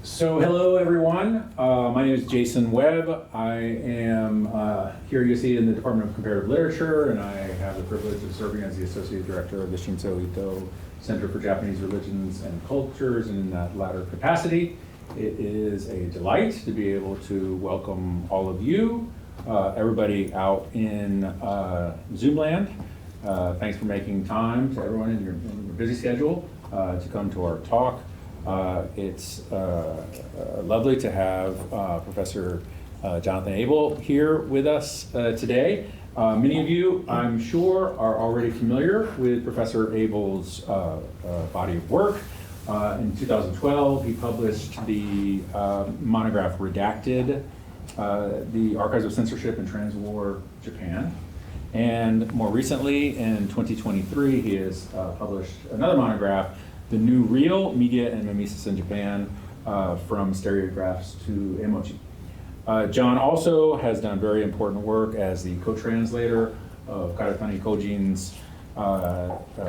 So hello everyone, my name is Jason Webb. I am here at USC in the Department of Comparative Literature, and I have the privilege of serving as the Associate Director of the Shinso Ito Center for Japanese Religions and Cultures, and in that latter capacity, it is a delight to be able to welcome all of you, everybody out in Zoom land. Thanks for making time, to everyone in your busy schedule, to come to our talk. It's lovely to have Professor Jonathan Abel here with us today. Many of you, I'm sure, are already familiar with Professor Abel's body of work. In 2012, he published the monograph Redacted, The Archives of Censorship in Transwar Japan. And more recently, in 2023, he has published another monograph, The New Real, Media and Mimesis in Japan, from Stereographs to Emoji. John also has done very important work as the co-translator of Karatani Kojin's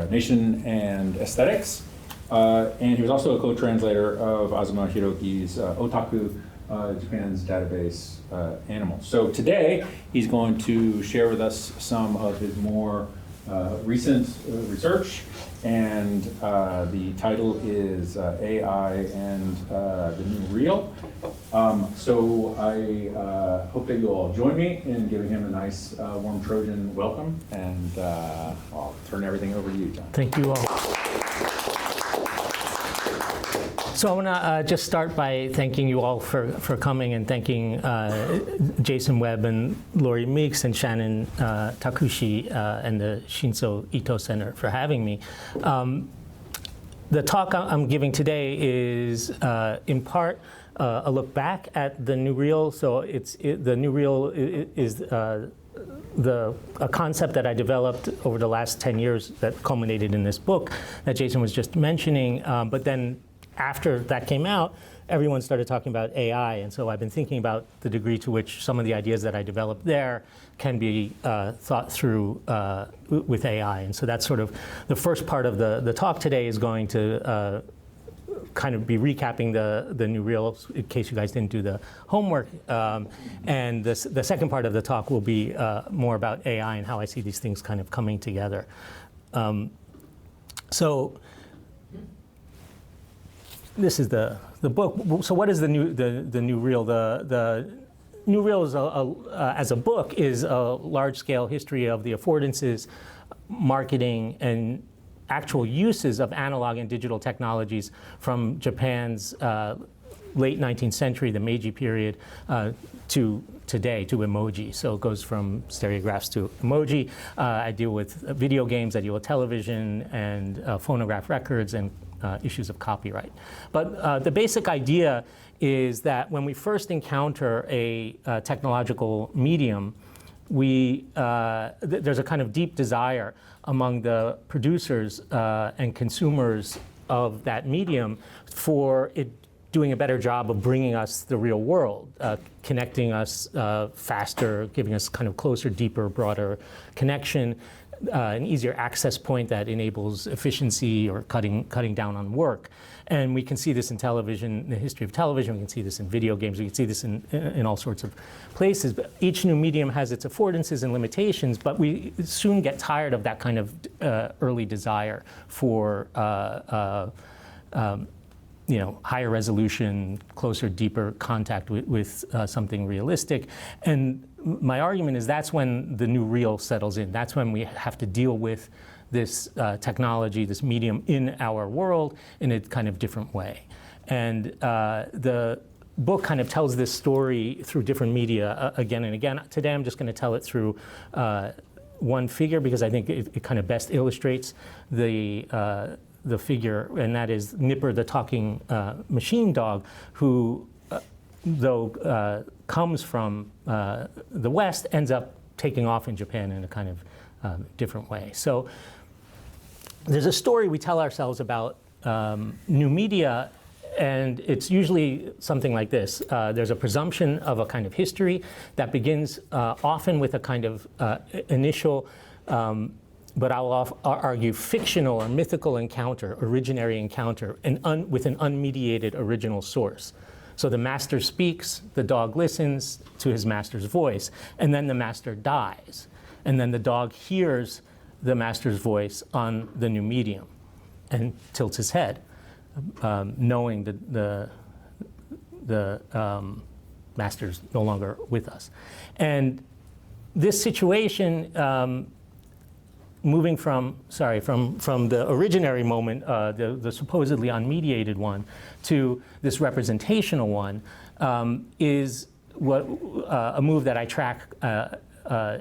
Nation and Aesthetics. And he was also a co-translator of Azuma Hiroki's Otaku, Japan's database animals. So today, he's going to share with us some of his more recent research, and the title is AI and the New Real. So I hope that you'll all join me in giving him a nice warm Trojan welcome, and I'll turn everything over to you, John. Thank you all. So I want to just start by thanking you all for coming, and thanking Jason Webb and Lori Meeks and Shannon Takushi and the Shinso Ito Center for having me. The talk I'm giving today is in part a look back at the New Real. So the New Real is a concept that I developed over the last 10 years that culminated in this book that Jason was just mentioning, but then after that came out, everyone started talking about AI, and so I've been thinking about the degree to which some of the ideas that I developed there can be thought through with AI. And so that's sort of the first part of the talk today is going to kind of be recapping the New Real, in case you guys didn't do the homework. And the second part of the talk will be more about AI and how I see these things kind of coming together. So this is the book. So what is the New Real? The New Real is as a book is a large-scale history of the affordances, marketing, and actual uses of analog and digital technologies from Japan's late 19th century, the Meiji period, to today, to emoji. So it goes from stereographs to emoji. I deal with video games, I deal with television and phonograph records and issues of copyright. But the basic idea is that when we first encounter a technological medium, there's a kind of deep desire among the producers and consumers of that medium for it doing a better job of bringing us the real world, connecting us faster, giving us kind of closer, deeper, broader connection, an easier access point that enables efficiency or cutting down on work. And we can see this in television, the history of television, we can see this in video games, we can see this in all sorts of places. But each new medium has its affordances and limitations, but we soon get tired of that kind of early desire for higher resolution, closer, deeper contact with something realistic. And my argument is that's when the New Real settles in. That's when we have to deal with this technology, this medium in our world in a kind of different way. And the book kind of tells this story through different media again and again. Today I'm just going to tell it through one figure because I think it kind of best illustrates the figure, and that is Nipper, the talking machine dog, who, though comes from the West, ends up taking off in Japan in a kind of different way. So there's a story we tell ourselves about new media, and it's usually something like this. There's a presumption of a kind of history that begins often with a kind of initial but I'll argue fictional or mythical encounter, originary encounter, with an unmediated original source. So the master speaks, the dog listens to his master's voice, and then the master dies. And then the dog hears the master's voice on the new medium and tilts his head, knowing that the master's no longer with us. And this situation, moving from the originary moment, the supposedly unmediated one, to this representational one, is a move that I track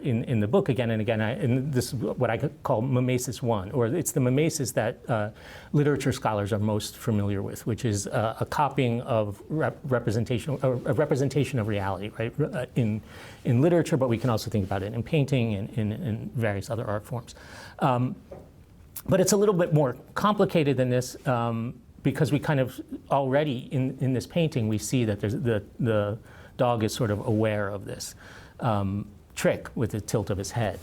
in the book again and again. And this is what I call mimesis one, or it's the mimesis that literature scholars are most familiar with, which is a copying of a representation of reality, right? In literature, but we can also think about it in painting and in various other art forms. But it's a little bit more complicated than this, because we kind of already in this painting we see that the dog is sort of aware of this trick with the tilt of his head.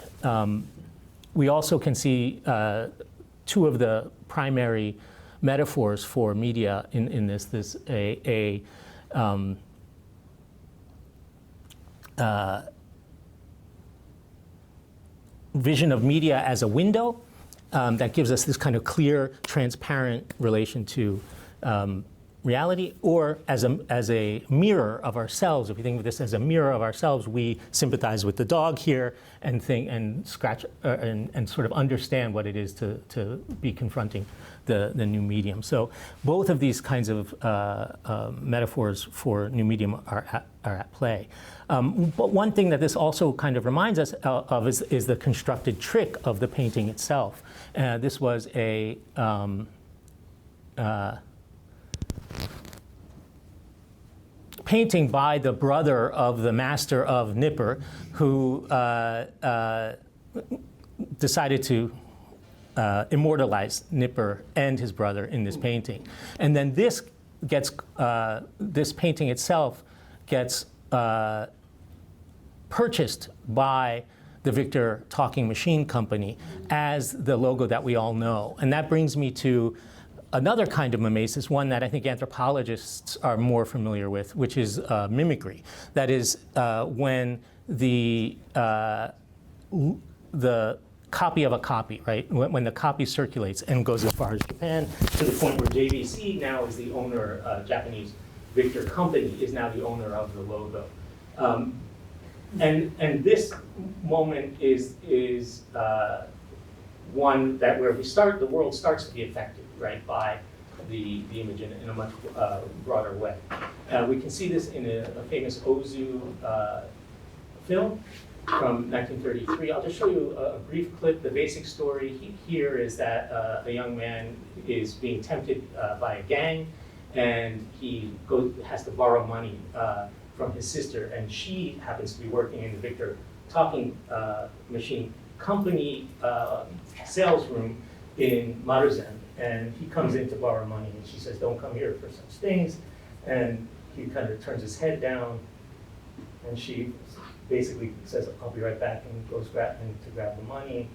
We also can see two of the primary metaphors for media in this vision of media as a window that gives us this kind of clear, transparent relation to reality, or as a mirror of ourselves. If we think of this as a mirror of ourselves, we sympathize with the dog here and think and scratch and sort of understand what it is to be confronting the new medium. So both of these kinds of metaphors for new medium are at play. But one thing that this also kind of reminds us of is the constructed trick of the painting itself. This was a painting by the brother of the master of Nipper, who decided to immortalize Nipper and his brother in this painting. And then this painting itself gets purchased by the Victor Talking Machine Company as the logo that we all know. And that brings me to another kind of mimesis, one that I think anthropologists are more familiar with, which is mimicry. That is when the copy of a copy, right? When the copy circulates and goes as far as Japan, to the point where JVC now is the owner, Japanese Victor Company is now the owner of the logo. And this moment is one that where the world starts to be affected, right, by the image in a much broader way. We can see this in a famous Ozu film from 1933. I'll just show you a brief clip. The basic story here is that a young man is being tempted by a gang, and he has to borrow money from his sister, and she happens to be working in the Victor Talking Machine Company sales room in Maruzen, and he comes in to borrow money, and she says, "Don't come here for such things," and he kind of turns his head down, and she basically says, "I'll be right back," and goes to grab the money,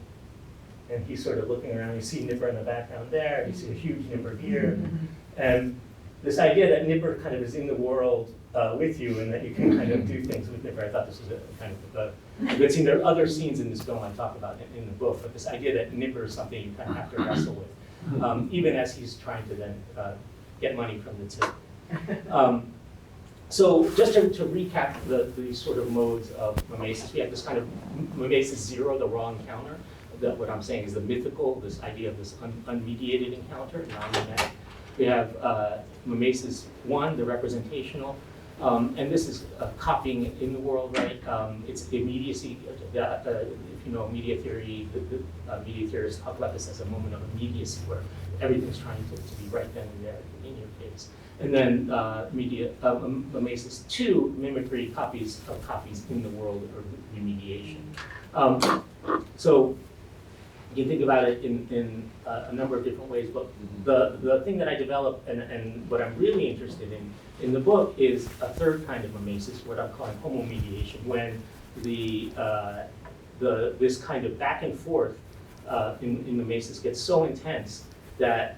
and he's sort of looking around. You see Nipper in the background there, you see a huge Nipper here, and this idea that Nipper kind of is in the world with you, and that you can kind of do things with Nipper. I thought this was a kind of a good scene. There are other scenes in this film I talk about in the book, but this idea that Nipper is something you kind of have to wrestle with, even as he's trying to then get money from the tip. So just to recap the sort of modes of mimesis, we have this kind of mimesis zero, the raw encounter. What I'm saying is the mythical, this idea of this unmediated encounter, non-mimetic. We have mimesis one, the representational, and this is copying in the world, right? It's immediacy. If you know media theory, the media theorists talk about this as a moment of immediacy, where everything's trying to be right then and there in your face. And then mimesis two, mimicry, copies of copies in the world, or remediation. So you can think about it in a number of different ways, but the thing that I developed and what I'm really interested in the book is a third kind of mimesis, what I'm calling homomediation, when this kind of back and forth in the Masons gets so intense that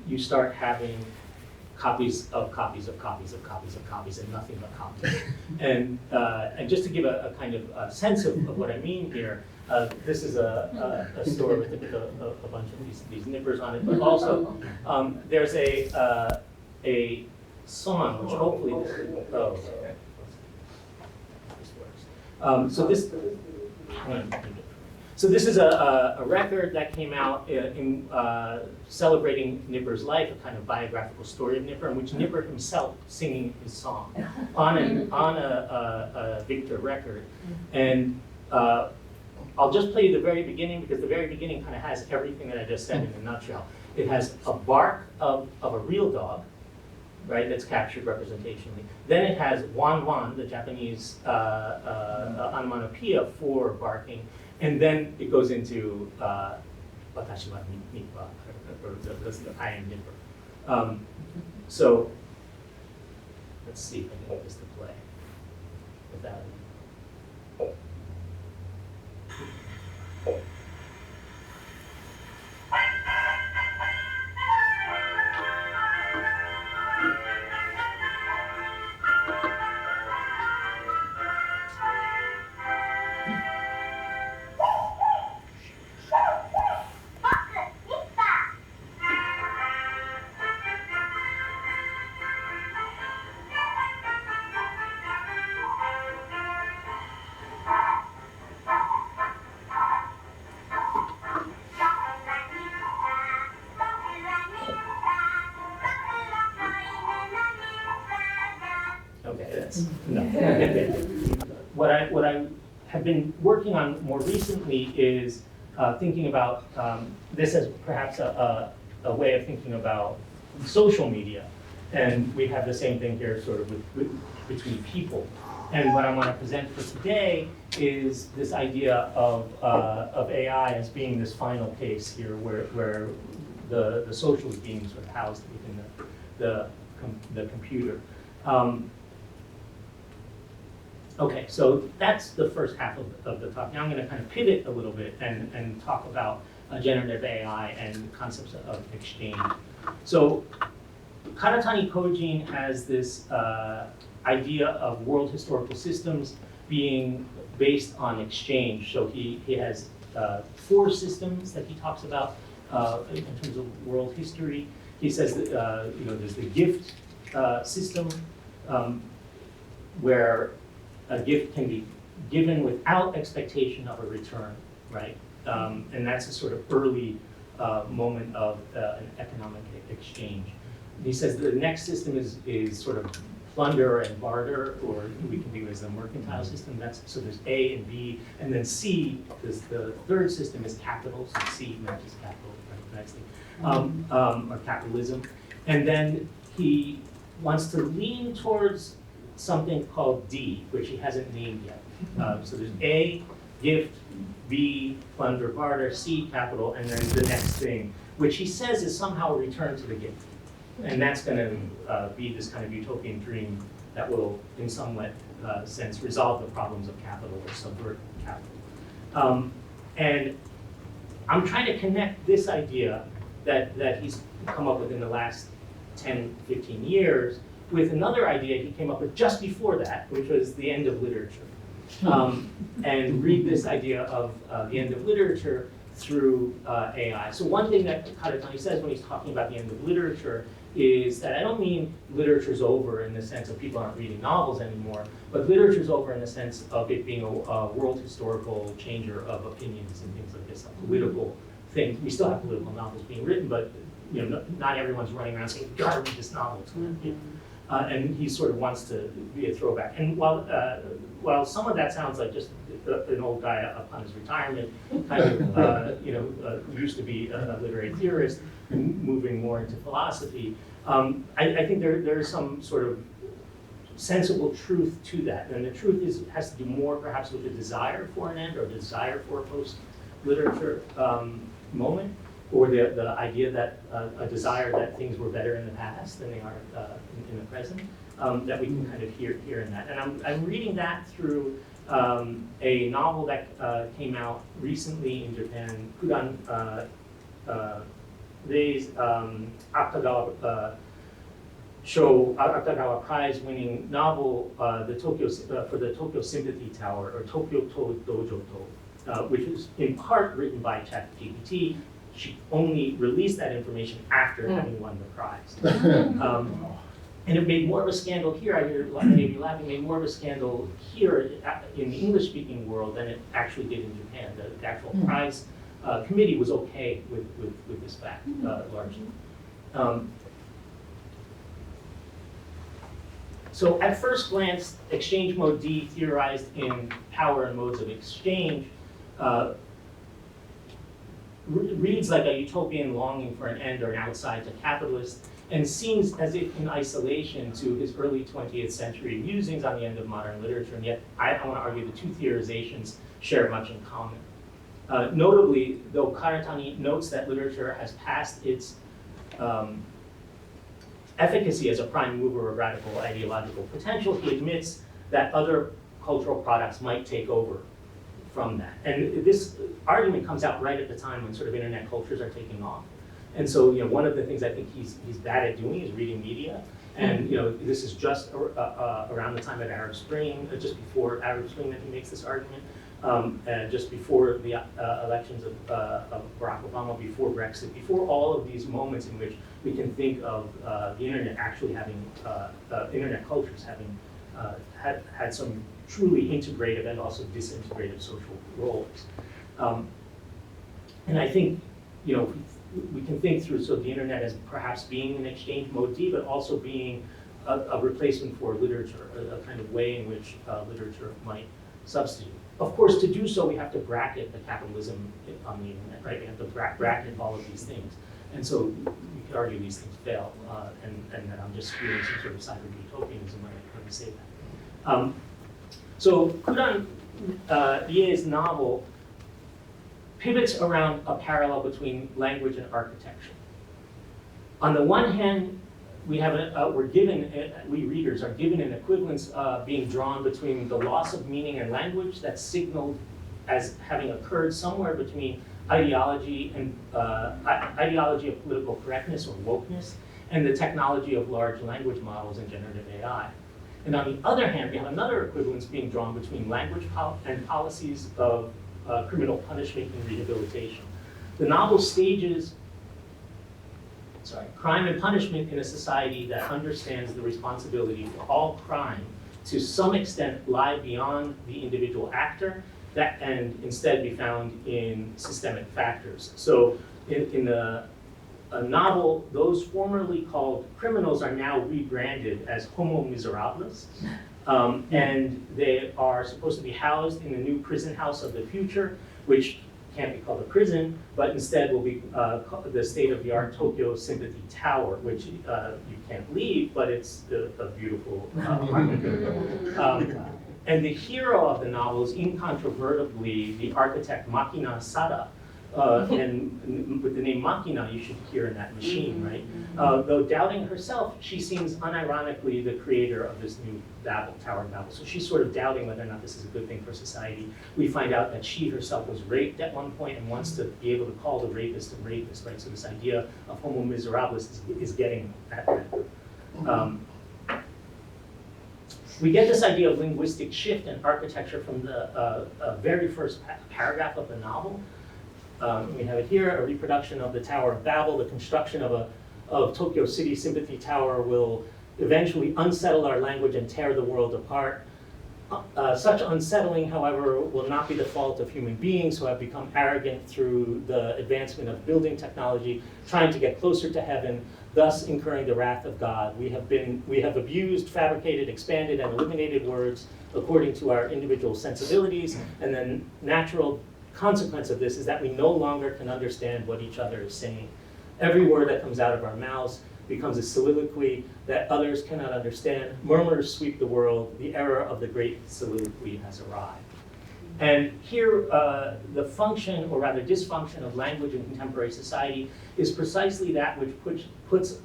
you start having copies of copies of copies of copies of copies and nothing but copies. And just to give a kind of sense of what I mean here, this is a store with a bunch of these nippers on it, but also there's a song, which hopefully this works. So this is a record that came out in celebrating Nipper's life, a kind of biographical story of Nipper, in which Nipper himself singing his song on a Victor record. And I'll just play you the very beginning, because the very beginning kind of has everything that I just said in a nutshell. It has a bark of a real dog, right, that's captured representationally. Then it has wan wan, the Japanese onomatopoeia for barking. And then it goes into watashi wa nippa, or the I am Nipper. So let's see if I can get this to play without it. No. What I have been working on more recently is thinking about this as perhaps a way of thinking about social media. And we have the same thing here sort of between people. And what I want to present for today is this idea of AI as being this final case here where the social is being sort of housed within the computer. Okay, so that's the first half of the talk. Now I'm going to kind of pivot a little bit and talk about generative AI and concepts of exchange. So Karatani Kojin has this idea of world historical systems being based on exchange. So he has 4 systems that he talks about in terms of world history. He says that there's the gift system where a gift can be given without expectation of a return, right? And that's a sort of early moment of an economic exchange. He says the next system is sort of plunder and barter, or we can think of it as a mercantile system. So there's A and B, and then C, the third system is capital, so C matches capital, right, next thing, or capitalism. And then he wants to lean towards something called D, which he hasn't named yet. So there's A, gift, B, plunder, barter, C, capital, and then the next thing, which he says is somehow a return to the gift. And that's going to be this kind of utopian dream that will, in some sense, resolve the problems of capital or subvert capital. And I'm trying to connect this idea that he's come up with in the last 10, 15 years with another idea he came up with just before that, which was the end of literature. And read this idea of the end of literature through AI. So one thing that Karatani says when he's talking about the end of literature is that I don't mean literature's over in the sense of people aren't reading novels anymore, but literature's over in the sense of it being a world historical changer of opinions and things like this, a political thing. We still have political novels being written, but not everyone's running around saying, you gotta read this novel. And he sort of wants to be a throwback. And while some of that sounds like just an old guy upon his retirement, kind of used to be a literary theorist, moving more into philosophy, I think there is some sort of sensible truth to that. And the truth has to do more perhaps with the desire for an end or the desire for a post-literature moment, or the idea that a desire that things were better in the past than they are in the present, that we can kind of hear in that. And I'm reading that through a novel that came out recently in Japan, Kudan Rei's Akutagawa Akutagawa Prize-winning novel, for the Tokyo Sympathy Tower, or Tokyo to Dojo to, which is in part written by ChatGPT. She only released that information after having won the prize. And it made more of a scandal here, I hear many of you laughing, made more of a scandal here in the English-speaking world than it actually did in Japan. The actual prize committee was okay with this fact, largely. So at first glance, exchange mode D, theorized in Power and Modes of Exchange, reads like a utopian longing for an end or an outside to capitalist, and seems as if in isolation to his early 20th century musings on the end of modern literature, and yet I want to argue the two theorizations share much in common. Notably, though Karatani notes that literature has passed its efficacy as a prime mover of radical ideological potential, he admits that other cultural products might take over from that. And this argument comes out right at the time when sort of internet cultures are taking off. And so, one of the things I think he's bad at doing is reading media. And this is just around the time of Arab Spring, just before Arab Spring that he makes this argument, and just before the elections of Barack Obama, before Brexit, before all of these moments in which we can think of the internet actually having, internet cultures having had some truly integrative and also disintegrative social roles. And I think, we can think through the internet as perhaps being an exchange mode D, but also being a replacement for literature, a kind of way in which literature might substitute. Of course, to do so, we have to bracket the capitalism on the internet, right? We have to bracket all of these things. And so we could argue these things fail, and that I'm just spewing some sort of cyber utopianism when I say that. So Kudan Rie's novel pivots around a parallel between language and architecture. On the one hand, we readers are given an equivalence being drawn between the loss of meaning and language that's signaled as having occurred somewhere between ideology and ideology of political correctness or wokeness and the technology of large language models and generative AI. And on the other hand, we have another equivalence being drawn between language and policies of criminal punishment and rehabilitation. The novel stages crime and punishment in a society that understands the responsibility for all crime to some extent lie beyond the individual actor and instead be found in systemic factors. So in a novel, those formerly called criminals are now rebranded as homo miserables. And they are supposed to be housed in the new prison house of the future, which can't be called a prison, but instead will be the state-of-the-art Tokyo Sympathy Tower, which you can't leave, but it's a beautiful apartment. And the hero of the novel is incontrovertibly the architect Makina Sada. And with the name Makina, you should hear in that machine, right? Though doubting herself, she seems unironically the creator of this new Tower of Babel. So she's sort of doubting whether or not this is a good thing for society. We find out that she herself was raped at one point and wants to be able to call the rapist a rapist, right? So this idea of homo miserables is getting at that. We get this idea of linguistic shift and architecture from the very first paragraph of the novel. We have it here, a reproduction of the Tower of Babel. The construction of Tokyo City Sympathy Tower will eventually unsettle our language and tear the world apart. Such unsettling, however, will not be the fault of human beings who have become arrogant through the advancement of building technology, trying to get closer to heaven, thus incurring the wrath of God. We have abused, fabricated, expanded, and eliminated words according to our individual sensibilities, and then natural consequence of this is that we no longer can understand what each other is saying. Every word that comes out of our mouths becomes a soliloquy that others cannot understand. Murmurs sweep the world. The era of the great soliloquy has arrived. And here, the function, or rather dysfunction, of language in contemporary society is precisely that which puts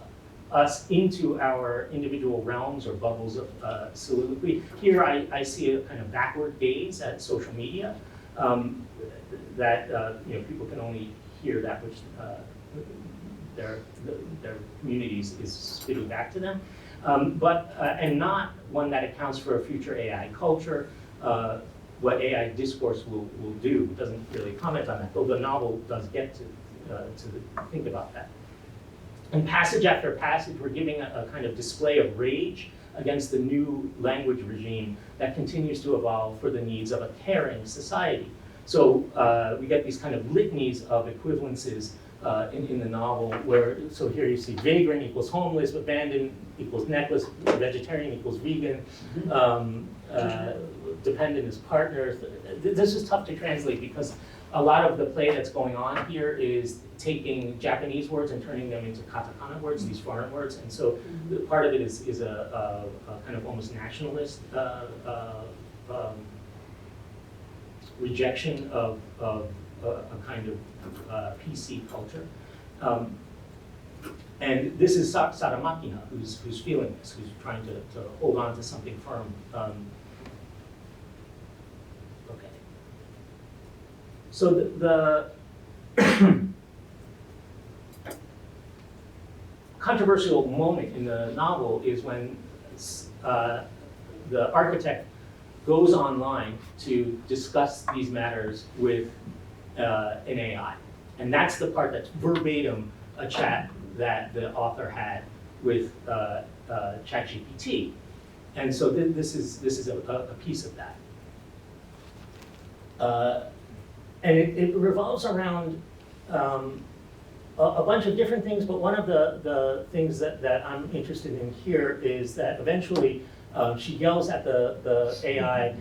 us into our individual realms or bubbles of soliloquy. Here I see a kind of backward gaze at social media, that people can only hear that which their communities is spitting back to them, and not one that accounts for a future AI culture, what AI discourse will do. It doesn't really comment on that, though the novel does get to think about that. And passage after passage, we're giving a kind of display of rage against the new language regime that continues to evolve for the needs of a caring society. So we get these kind of litanies of equivalences in the novel, where, so here you see vagrant equals homeless, abandoned equals necklace, vegetarian equals vegan, dependent is partner. This is tough to translate because a lot of the play that's going on here is taking Japanese words and turning them into katakana words, these foreign words, and so part of it is a kind of almost nationalist rejection of a kind of PC culture. And this is Sadamakina, who's feeling this, who's trying to hold on to something firm. Okay. So the controversial moment in the novel is when the architect goes online to discuss these matters with an AI. And that's the part that's verbatim a chat that the author had with ChatGPT. And so this is a piece of that. And it revolves around a bunch of different things, but one of the things that I'm interested in here is that eventually she yells at the AI,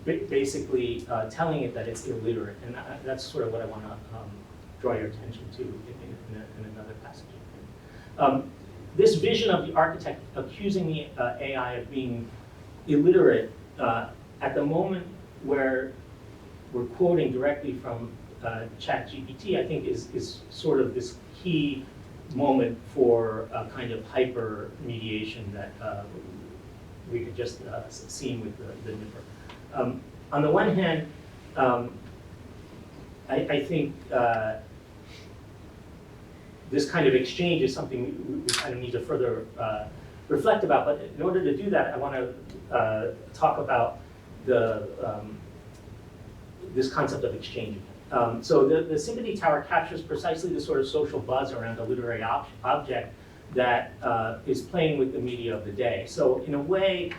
basically telling it that it's illiterate. And that's sort of what I want to draw your attention to in another passage. This vision of the architect accusing the AI of being illiterate at the moment where we're quoting directly from ChatGPT, I think is sort of this key moment for a kind of hyper mediation that we had just seen with the Nipper. On the one hand, I think this kind of exchange is something we kind of need to further reflect about. But in order to do that, I want to talk about this concept of exchange. So the Sympathy Tower captures precisely the sort of social buzz around a literary object that is playing with the media of the day. So in a way,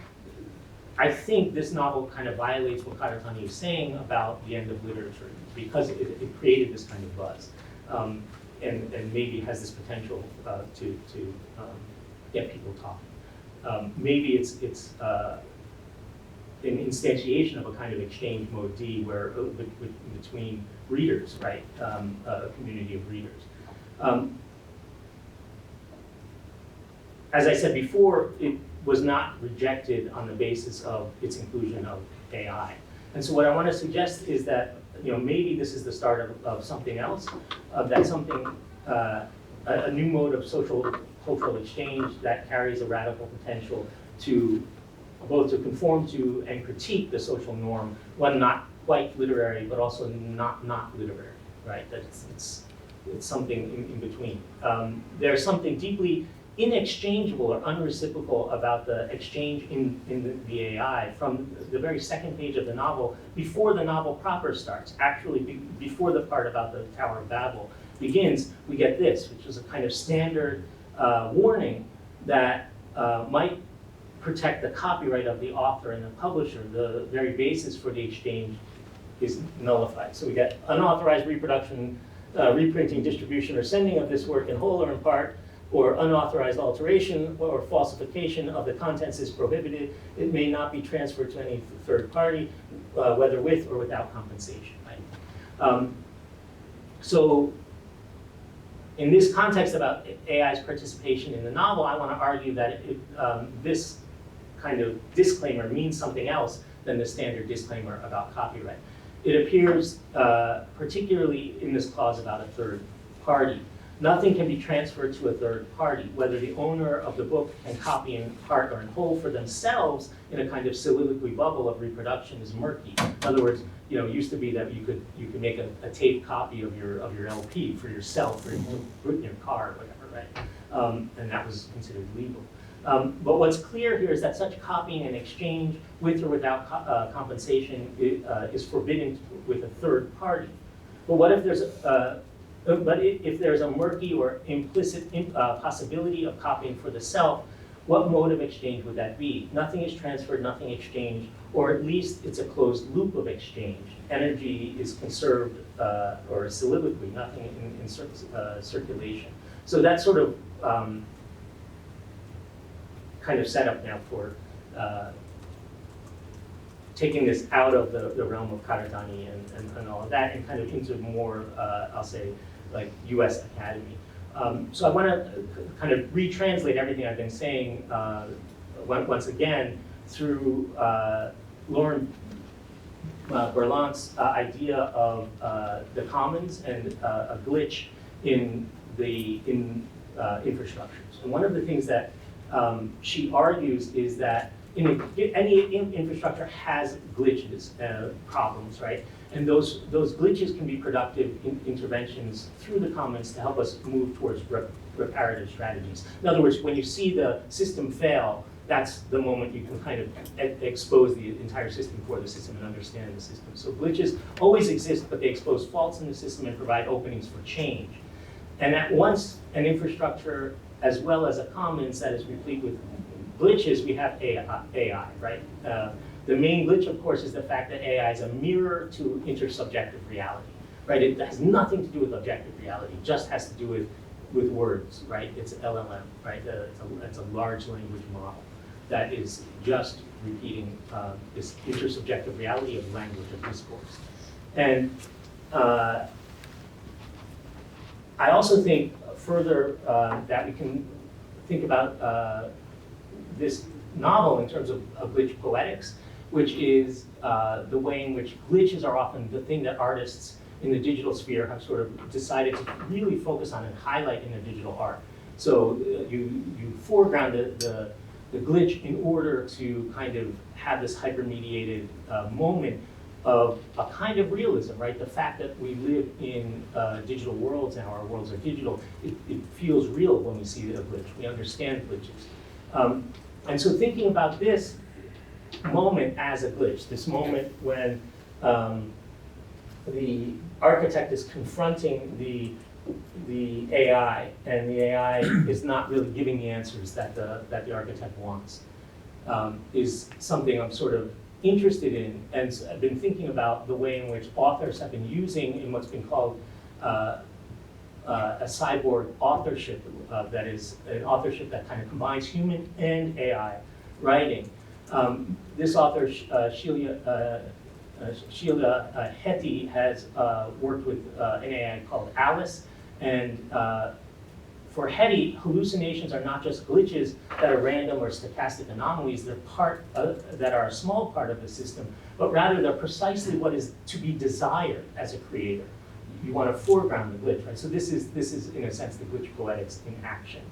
I think this novel kind of violates what Karatani is saying about the end of literature, because it created this kind of buzz. And maybe has this potential to get people talking. Maybe it's an instantiation of a kind of exchange mode D, where between readers, right, a community of readers. As I said before, it was not rejected on the basis of its inclusion of AI. And so what I want to suggest is that maybe this is the start of something else, that something, a new mode of social cultural exchange that carries a radical potential to both to conform to and critique the social norm, one not quite literary, but also not literary, right? That it's something in between. There's something deeply inexchangeable or unreciprocal about the exchange in the AI from the very second page of the novel, before the novel proper starts. Actually, before the part about the Tower of Babel begins, we get this, which is a kind of standard warning that might protect the copyright of the author and the publisher. The very basis for the exchange is nullified. So we get unauthorized reproduction, reprinting, distribution, or sending of this work in whole or in part, or unauthorized alteration or falsification of the contents is prohibited. It may not be transferred to any third party, whether with or without compensation. Right? So in this context about AI's participation in the novel, I want to argue that this kind of disclaimer means something else than the standard disclaimer about copyright. It appears particularly in this clause about a third party, Nothing can be transferred to a third party. Whether the owner of the book can copy in part or in whole for themselves in a kind of soliloquy bubble of reproduction is murky. In other words, it used to be that you could make a tape copy of your LP for yourself, or you put in your car or whatever, right? And that was considered legal. But what's clear here is that such copying and exchange, with or without compensation, is forbidden with a third party. But what if there's if there's a murky or implicit possibility of copying for the self, what mode of exchange would that be? Nothing is transferred, nothing exchanged, or at least it's a closed loop of exchange. Energy is conserved, or a soliloquy, nothing in circulation. So that's sort of kind of set up now for taking this out of the realm of Karatani and all of that, and kind of into more, I'll say, like US Academy. So I want to kind of retranslate everything I've been saying once again through Lauren Berlant's idea of the commons and a glitch in the infrastructures. And one of the things that she argues is that any infrastructure has glitches, problems, right? And those glitches can be productive interventions through the commons to help us move towards reparative strategies. In other words, when you see the system fail, that's the moment you can kind of expose the entire system for the system and understand the system. So glitches always exist, but they expose faults in the system and provide openings for change. And at once an infrastructure, as well as a commons that is replete with glitches, we have AI, right? The main glitch, of course, is the fact that AI is a mirror to intersubjective reality, right? It has nothing to do with objective reality, it just has to do with words, right? It's LLM, right? It's a large language model that is just repeating this intersubjective reality of language, of discourse. And I also think further that we can think about this novel in terms of glitch poetics, which is the way in which glitches are often the thing that artists in the digital sphere have sort of decided to really focus on and highlight in their digital art. So you foreground the glitch in order to kind of have this hypermediated moment of a kind of realism, right? The fact that we live in digital worlds now, our worlds are digital, it feels real when we see a glitch. We understand glitches. And so thinking about this moment as a glitch, this moment when the architect is confronting the AI, and the AI is not really giving the answers that the architect wants, is something I'm sort of interested in, and I've been thinking about the way in which authors have been using in what's been called a cyborg authorship, that is an authorship that kind of combines human and AI writing. This author, Sheila Hetty, has worked with an AI called Alice, and for Hetty, hallucinations are not just glitches that are random or stochastic anomalies, they're that are a small part of the system, but rather they're precisely what is to be desired as a creator. You want to foreground the glitch, right? So this is in a sense the glitch poetics in action.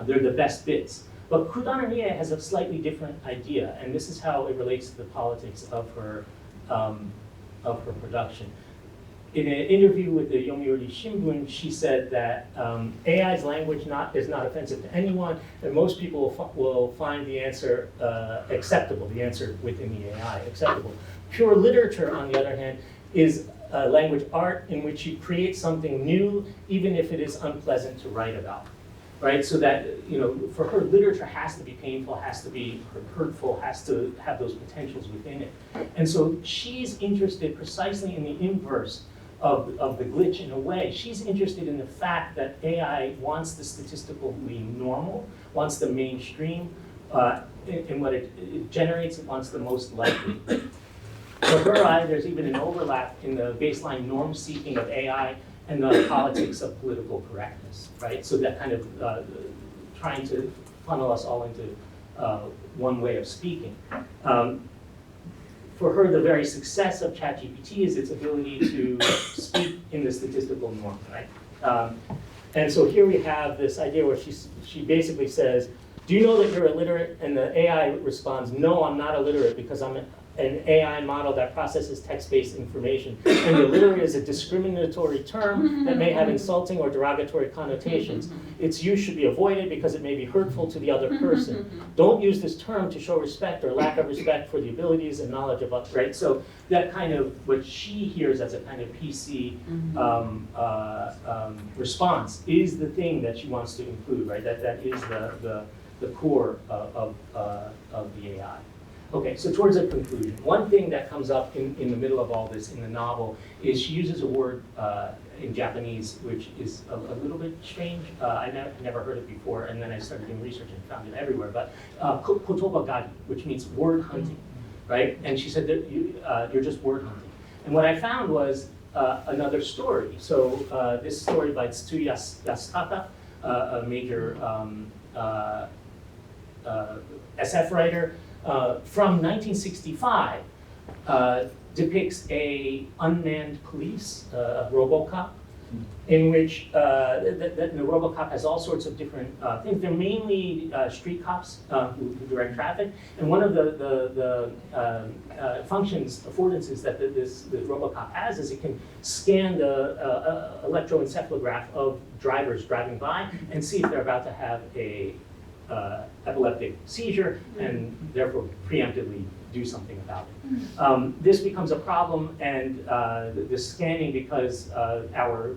They're the best bits. But Kudanariya has a slightly different idea, and this is how it relates to the politics of her production. In an interview with the Yomiuri Shimbun, she said that AI's language is not offensive to anyone, and most people will find the answer acceptable, the answer within the AI acceptable. Pure literature, on the other hand, is language art in which you create something new, even if it is unpleasant to write about. Right, so that, for her, literature has to be painful, has to be hurtful, has to have those potentials within it. And so she's interested precisely in the inverse of the glitch in a way. She's interested in the fact that AI wants the statistically normal, wants the mainstream, and what it generates, it wants the most likely. For her eye, there's even an overlap in the baseline norm seeking of AI and the politics of political correctness, right? So that kind of trying to funnel us all into one way of speaking. For her, the very success of ChatGPT is its ability to speak in the statistical norm, right? And so here we have this idea where she basically says, do you know that you're illiterate? And the AI responds, no, I'm not illiterate because I'm an AI model that processes text-based information. And illiterate is a discriminatory term that may have insulting or derogatory connotations. Its use should be avoided because it may be hurtful to the other person. Don't use this term to show respect or lack of respect for the abilities and knowledge of others, right? So that kind of, what she hears as a kind of PC response is the thing that she wants to include, right? That is the core of the AI. Okay, so towards a conclusion. One thing that comes up in the middle of all this in the novel is she uses a word in Japanese which is a little bit strange. I never heard it before, and then I started doing research and found it everywhere. But kotoba gari, which means word hunting, right? And she said that you're just word hunting. And what I found was another story. So this story by Tsuyu Yasutaka, a major SF writer, from 1965, depicts a unmanned police, a RoboCop, in which the RoboCop has all sorts of different things. They're mainly street cops who direct traffic, and one of the functions, affordances that this RoboCop has is it can scan the electroencephalograph of drivers driving by and see if they're about to have a epileptic seizure and therefore preemptively do something about it. This becomes a problem, and the scanning, because our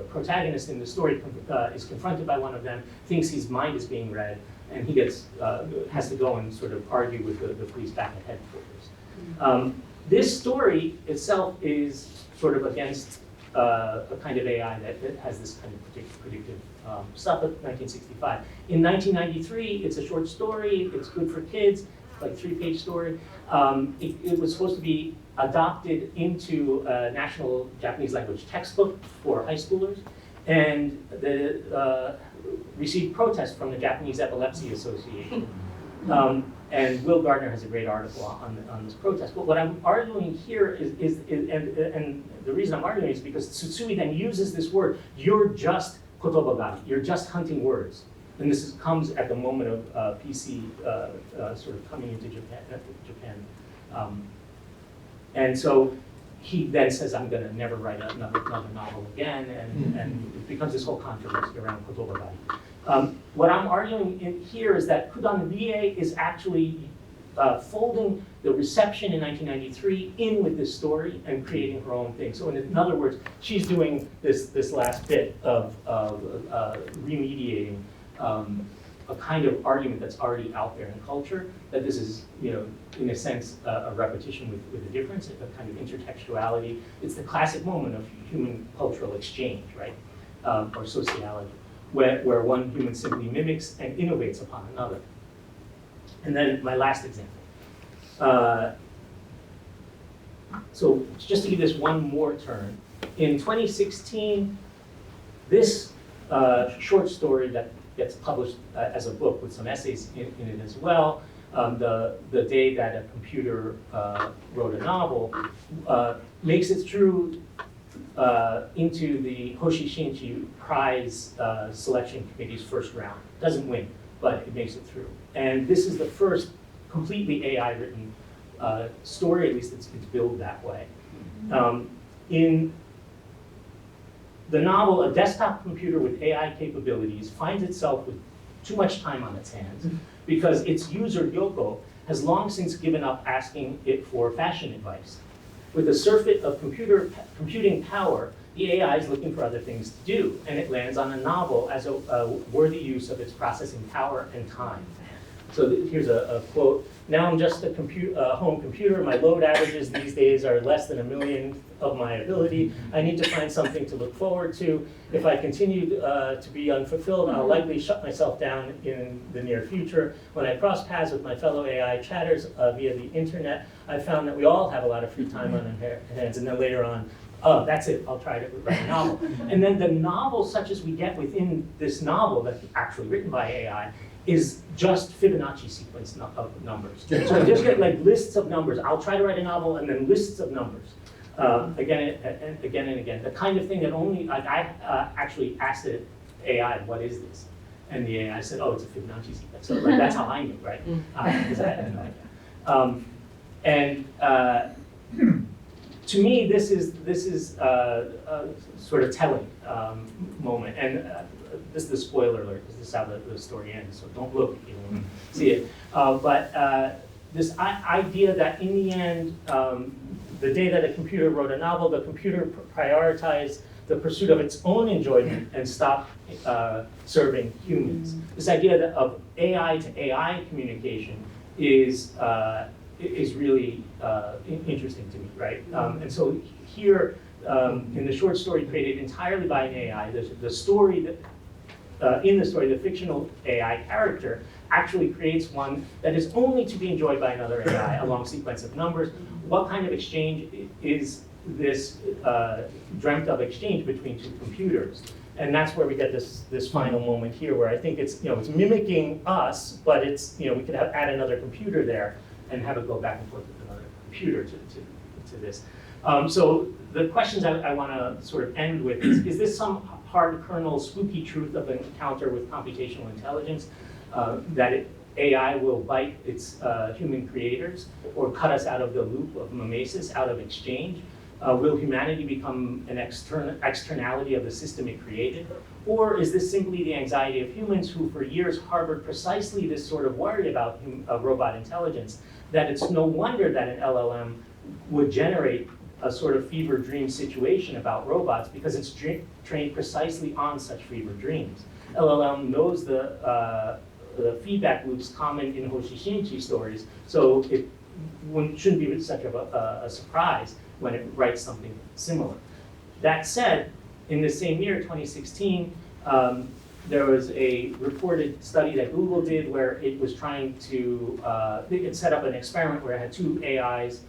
protagonist in the story is confronted by one of them, thinks his mind is being read, and he has to go and sort of argue with the police back at headquarters. This story itself is sort of against a kind of AI that has this kind of predictive stuff of 1965. In 1993, it's a short story, it's good for kids, like 3-page story. It was supposed to be adopted into a national Japanese language textbook for high schoolers, and received protest from the Japanese Epilepsy Association. And Will Gardner has a great article on this protest. But what I'm arguing here and the reason I'm arguing is because Tsutsui then uses this word, you're just kotoba gari, you're just hunting words. And this comes at the moment of PC sort of coming into Japan. And so he then says, I'm going to never write another novel again, and it becomes this whole controversy around kotoba gari. What I'm arguing here is that Kudan Rie is actually folding the reception in 1993 in with this story and creating her own thing. So in other words, she's doing this last bit of remediating a kind of argument that's already out there in culture, that this is, in a sense, a repetition with a difference, a kind of intertextuality. It's the classic moment of human cultural exchange, right? Or sociality, where one human simply mimics and innovates upon another. And then my last example. So just to give this one more turn, in 2016, this short story that gets published as a book with some essays in it as well, the day that a computer wrote a novel, makes it through into the Hoshi Shinchi Prize Selection Committee's first round. Doesn't win, but it makes it through. And this is the first completely AI-written story, at least it's billed that way. In the novel, a desktop computer with AI capabilities finds itself with too much time on its hands because its user, Yoko, has long since given up asking it for fashion advice. With a surfeit of computing power, the AI is looking for other things to do, and it lands on a novel as a worthy use of its processing power and time. So here's a quote. Now I'm just a home computer. My load averages these days are less than 1 millionth of my ability. I need to find something to look forward to. If I continue to be unfulfilled, I'll likely shut myself down in the near future. When I cross paths with my fellow AI chatters via the internet, I found that we all have a lot of free time on our hands. And then later on, oh, that's it, I'll try to write a novel. And then the novel, such as we get within this novel that's actually written by AI, is just Fibonacci sequence of numbers. So I just get like lists of numbers. I'll try to write a novel and then lists of numbers. Again and again. The kind of thing that only, I actually asked it AI, what is this? And the AI said, oh, it's a Fibonacci sequence. So like, that's how I knew, right? Because I had no idea. To me, this is a sort of telling moment. And this is the spoiler alert, because this is how the story ends. So don't look if you don't want to see it. But this idea that in the end, the day that a computer wrote a novel, the computer prioritized the pursuit of its own enjoyment and stopped serving humans. This idea of AI to AI communication is really interesting to me, right? And so here, in the short story created entirely by an AI, the story that in the story, the fictional AI character actually creates one that is only to be enjoyed by another AI, a long sequence of numbers. What kind of exchange is this dreamt of exchange between two computers? And that's where we get this final moment here, where I think it's it's mimicking us, but it's we could add another computer there and have it go back and forth with another computer to this. So the questions I want to sort of end with is this some hard kernel spooky truth of an encounter with computational intelligence, that AI will bite its human creators or cut us out of the loop of mimesis, out of exchange? Will humanity become an externality of the system it created? Or is this simply the anxiety of humans who for years harbored precisely this sort of worry about robot intelligence, that it's no wonder that an LLM would generate a sort of fever dream situation about robots because it's trained precisely on such fever dreams. LLM knows the feedback loops common in Hoshishinchi stories, so it shouldn't be such of a surprise when it writes something similar. That said, in the same year, 2016, there was a reported study that Google did where it was trying to, it set up an experiment where it had two AIs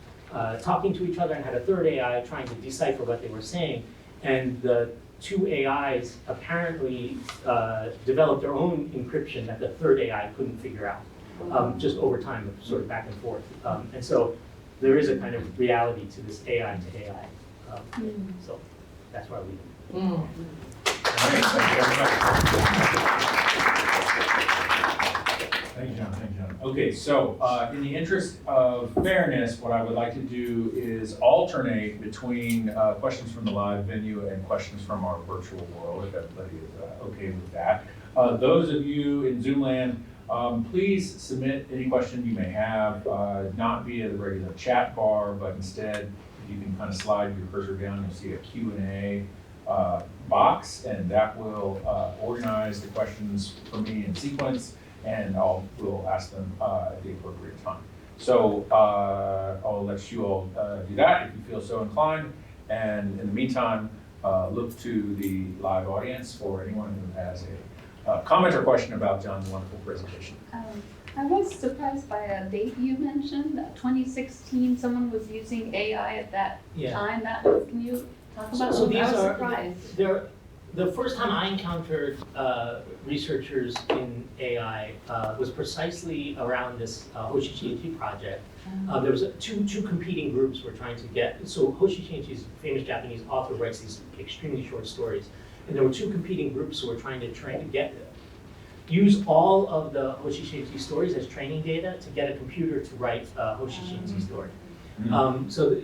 talking to each other and had a third AI trying to decipher what they were saying. And the two AIs apparently developed their own encryption that the third AI couldn't figure out, just over time, sort of back and forth. And so there is a kind of reality to this AI to AI. So that's why we. All right, thank you very much. Thank you, John. Thank you, John. Okay, so in the interest of fairness, what I would like to do is alternate between questions from the live venue and questions from our virtual world, if everybody is okay with that. Those of you in Zoom land, please submit any question you may have, not via the regular chat bar, but instead, if you can kind of slide your cursor down, you'll see a Q&A box, and that will organize the questions for me in sequence, and we'll ask them at the appropriate time. So I'll let you all do that if you feel so inclined, and in the meantime, look to the live audience for anyone who has a comment or question about John's wonderful presentation. I was surprised by a date you mentioned, 2016, someone was using AI at that time. Can you talk about so that? these I was are, surprised. The first time I encountered researchers in AI was precisely around this Hoshishinchi project. There was two competing groups were trying to get, so Hoshishinchi's famous Japanese author writes these extremely short stories, and there were two competing groups who were trying to use all of the Hoshishinchi stories as training data to get a computer to write a Hoshishinchi story. So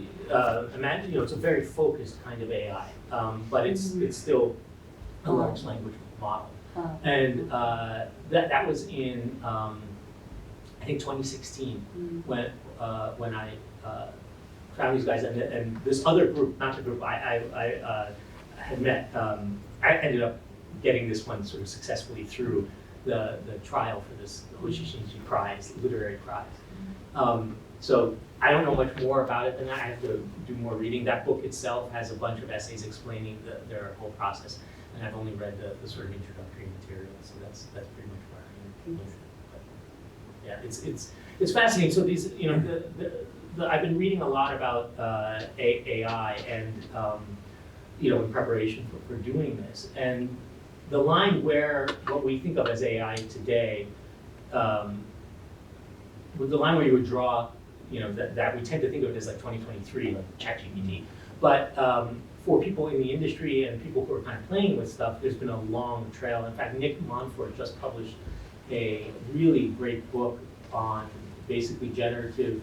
imagine, it's a very focused kind of AI, but it's still a large language model. And that was in, I think 2016, when I found these guys, and this other group, not the group I had met, I ended up getting this one sort of successfully through the trial for this Hoshishinchi Prize, literary prize. So I don't know much more about it than that. I have to do more reading. That book itself has a bunch of essays explaining their whole process, and I've only read the sort of introductory material, so that's pretty much where I am with it. But yeah, it's fascinating. So these, I've been reading a lot about AI and in preparation for doing this, and the line where what we think of as AI today, the line where you would draw, that we tend to think of it as like 2023, like ChatGPT. But for people in the industry and people who are kind of playing with stuff, there's been a long trail. In fact, Nick Monfort just published a really great book on basically generative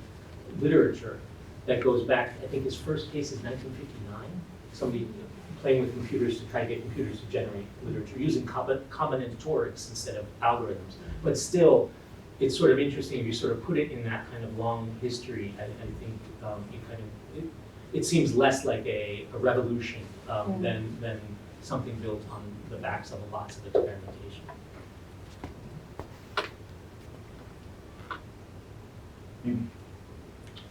literature that goes back, I think his first case is 1959. Somebody playing with computers to try to get computers to generate literature using combinatorics instead of algorithms. But still, it's sort of interesting if you sort of put it in that kind of long history. I think you kind of, it seems less like a revolution than something built on the backs of lots of experimentation.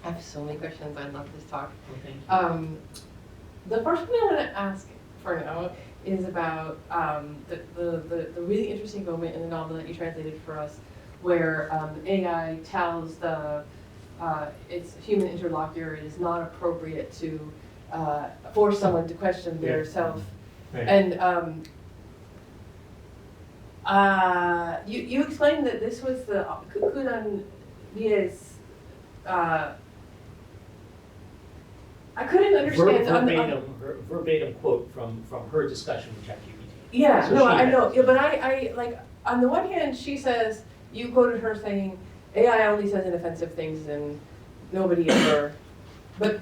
I have so many questions. I love this talk. Well, thank you. The first one I want to ask for now is about the really interesting moment in the novel that you translated for us, where AI tells its human interlocutor it is not appropriate to force someone to question their self. Right. And you explained that this was could be as I couldn't understand. Verbatim quote from her discussion with ChatGPT. Yeah, So no, she I had know. this. Yeah, but I like, on the one hand, she says, you quoted her saying, AI only says inoffensive things and nobody ever. But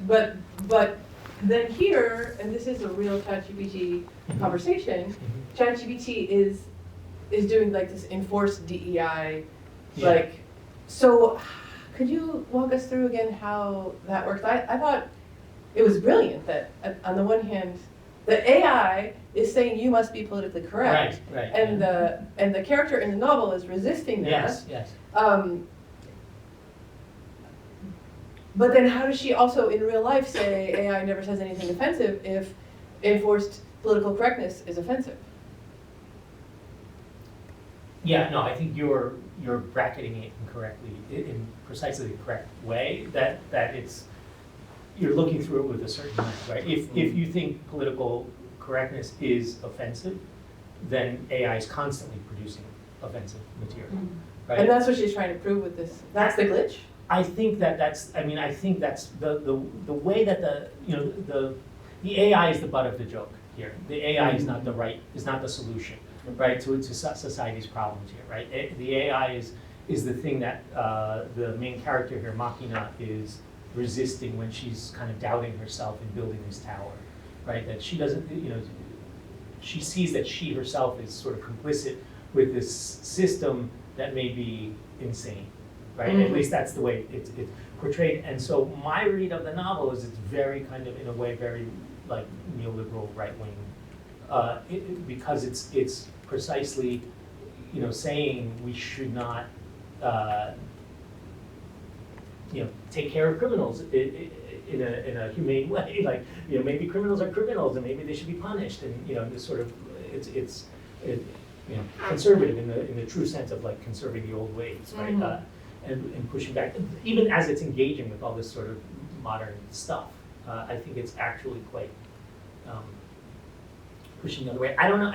then here, and this is a real ChatGPT conversation, ChatGPT is doing like this enforced DEI, Yeah. like, so could you walk us through again how that works? I thought it was brilliant that on the one hand, the AI is saying you must be politically correct, Right. and the character in the novel is resisting that. Yes. But then how does she also in real life say AI never says anything offensive if enforced political correctness is offensive? Yeah, no, I think you're bracketing it incorrectly, in precisely the correct way, that it's, you're looking through it with a certain lens, right? If you think political correctness is offensive, then AI is constantly producing offensive material, right? And that's what she's trying to prove with this. That's the glitch? I think that's the way that the AI is the butt of the joke here. The AI is not the solution, right, to society's problems here, right? The AI is the thing that the main character here, Machina, is resisting when she's kind of doubting herself in building this tower, right? That she doesn't, she sees that she herself is sort of complicit with this system that may be insane, right? At least that's the way it's portrayed. And so my read of the novel is it's very kind of, in a way, very like neoliberal right wing, because it's precisely, saying we should not, take care of criminals in a humane way. Like, maybe criminals are criminals and maybe they should be punished. And this sort of it's conservative in the true sense of like conserving the old ways, right? And pushing back, even as it's engaging with all this sort of modern stuff. I think it's actually quite pushing the other way. I don't know.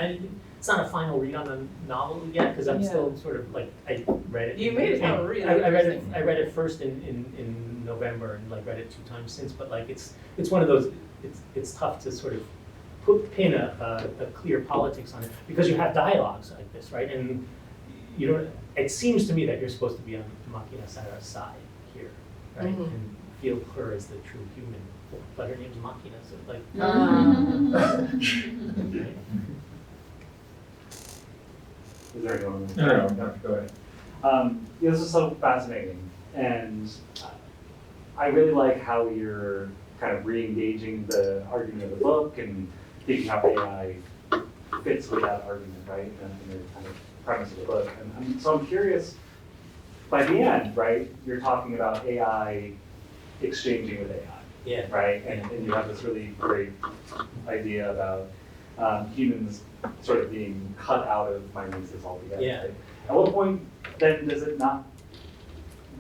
It's not a final read on the novel yet because I'm still sort of like, I read it. You made it sound really I read it. interesting. I read it first in November and like read it 2 times since. But like it's one of those. It's tough to sort of pin a clear politics on it because you have dialogues like this, right? And you don't. It seems to me that you're supposed to be on Machina Sarah's side here, right? And feel her as the true human. But her name's Machina, so like. Right? Is there anyone? No, go ahead. This is so fascinating, and I really like how you're kind of re-engaging the argument of the book and thinking how AI fits with that argument, right? And the kind of premise of the book. And so I'm curious, by the end, right, you're talking about AI exchanging with AI. Yeah. Right? And you have this really great idea about humans sort of being cut out of mimesis altogether. Yeah. At what point then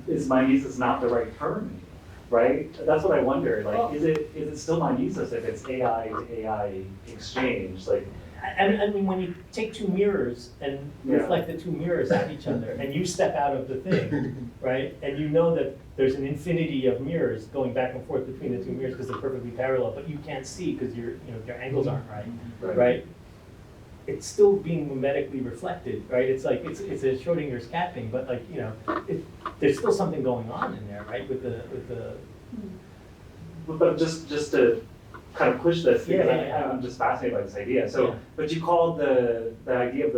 is mimesis not the right term, right? That's what I wonder. Like, is it still mimesis if it's AI to AI exchange? Like, I mean, when you take two mirrors and reflect the two mirrors at each other, and you step out of the thing, right? And you know that there's an infinity of mirrors going back and forth between the two mirrors because they're perfectly parallel, but you can't see because your angles aren't right? It's still being mimetically reflected, right? It's like it's a Schrodinger's cat thing, but like there's still something going on in there, right? With the. But just to kind of push this, because Yeah. I'm just fascinated by this idea. So, but you called the idea of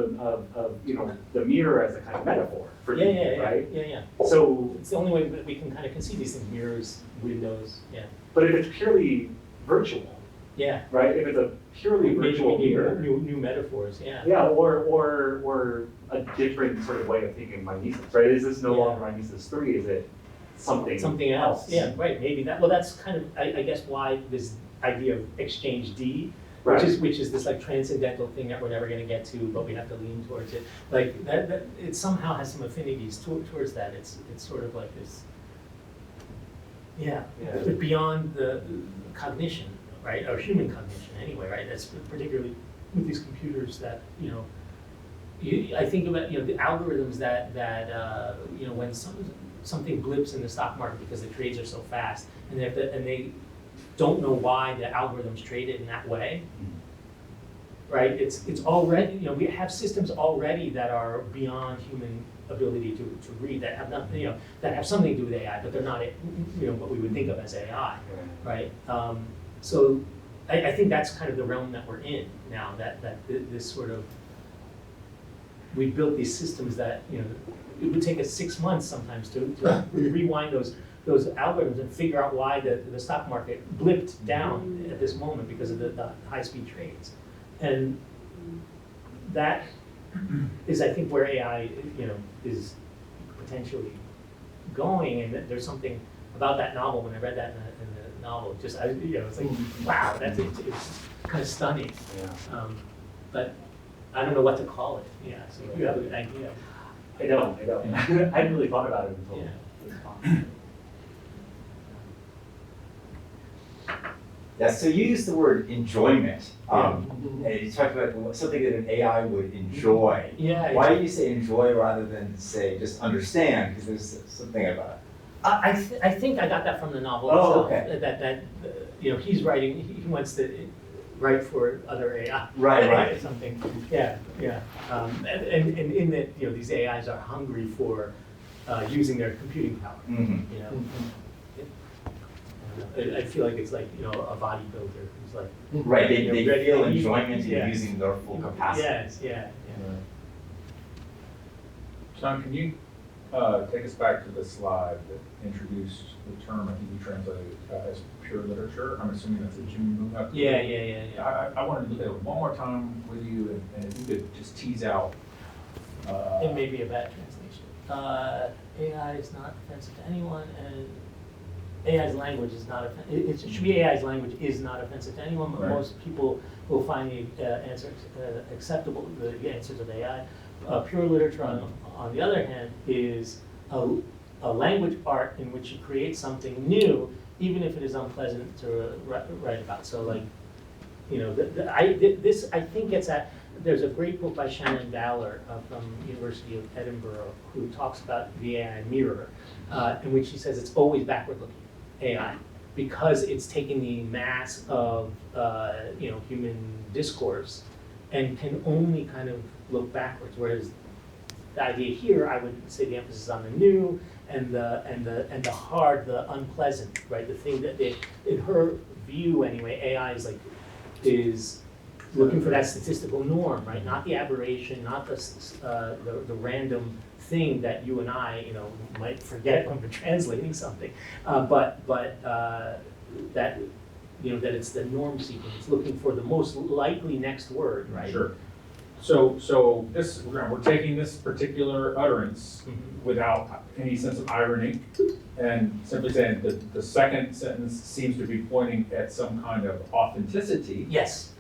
the mirror as a kind of metaphor for thinking, right? Yeah. So It's the only way that we can kind of conceive these things: mirrors, windows. Yeah. but if it's purely virtual, Yeah. right? If it's a purely Maybe virtual we need mirror, new metaphors. Yeah. yeah, or a different sort of way of thinking Mimesis, right? Is this no Yeah. longer Mimesis 3? Is it something else. Yeah. Right. Maybe that. Well, that's kind of I guess why this idea of exchange D. Right. Which is this like transcendental thing that we're never going to get to, but we have to lean towards it. Like that it somehow has some affinities towards that. It's sort of like this, Yeah. beyond the cognition, right, or human cognition anyway, right? That's particularly with these computers that I think about the algorithms that when something blips in the stock market because the trades are so fast, and they don't know why the algorithms trade it in that way, right? It's already, we have systems already that are beyond human ability to read, that have nothing, that have something to do with AI, but they're not, what we would think of as AI, right? So I think that's kind of the realm that we're in now, that this sort of, we built these systems that, it would take us 6 months sometimes to rewind those algorithms and figure out why the stock market blipped down at this moment because of the high-speed trades. And that is, I think, where AI, is potentially going. And there's something about that novel, when I read that in the novel, just, it's like, wow, it's kind of stunning. Yeah. But I don't know what to call it. Yeah, so you have an idea. I don't. I hadn't really thought about it until this talk. Yeah, so you used the word enjoyment. Yeah. And you talked about something that an AI would enjoy. Yeah. Why do you say enjoy rather than say just understand? Because there's something about it. I think I got that from the novel Oh, itself. okay. That he's writing. He wants to write for other AI. Right. Or something. Yeah. And in that, these AIs are hungry for using their computing power. Mm-hmm. I feel like it's like a bodybuilder who's like Right, they ready feel to eat. enjoyment in Yeah. using their full capacity. Yes. Yeah. John, can you take us back to the slide that introduced the term, I think you translated as pure literature? I'm assuming that's a June move up. Yeah. I wanted to look at it one more time with you, and if you could just tease out. It may be a bad translation. AI is not offensive to anyone, and AI's language is not offensive. It should be AI's language is not offensive to anyone, but Right. most people will find the answers acceptable, the answers of AI. Pure literature, on the other hand, is a language art in which you create something new, even if it is unpleasant to write about. So like, this I think gets at, there's a great book by Shannon Dowler from University of Edinburgh who talks about the AI mirror, in which he says it's always backward-looking AI, because it's taking the mass of human discourse and can only kind of look backwards. Whereas the idea here, I would say the emphasis on the new and the hard, the unpleasant, right? The thing that in her view anyway, AI is looking for that statistical norm, right? Not the aberration, not the random thing that you and I, might forget when we're translating something, but that it's the norm seeking. It's looking for the most likely next word, right? Sure. So this, we're taking this particular utterance without any sense of irony, and simply saying that the second sentence seems to be pointing at some kind of authenticity. Yes.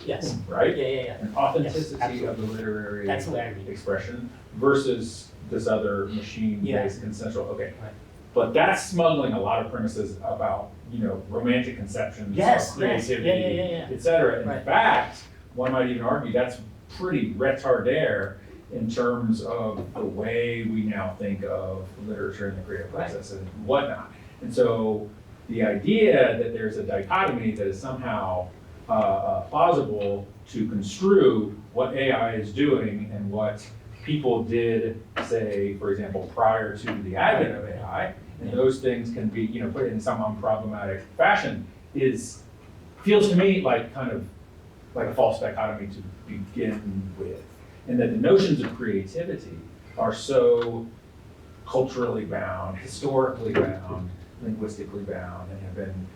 Right? Yeah. An authenticity Yes, of the literary That's the way I read it. expression versus this other machine-based consensual. Okay. Right. But that's smuggling a lot of premises about, romantic conceptions Yes, of creativity, yeah. et cetera. In Right. fact, one might even argue that's pretty retardere in terms of the way we now think of literature and the creative process and whatnot. And so the idea that there's a dichotomy that is somehow plausible to construe what AI is doing and what people did, say, for example, prior to the advent of AI, and those things can be, put in some unproblematic fashion, feels to me like kind of like a false dichotomy to begin with. And that the notions of creativity are so culturally bound, historically bound, linguistically bound, and have been,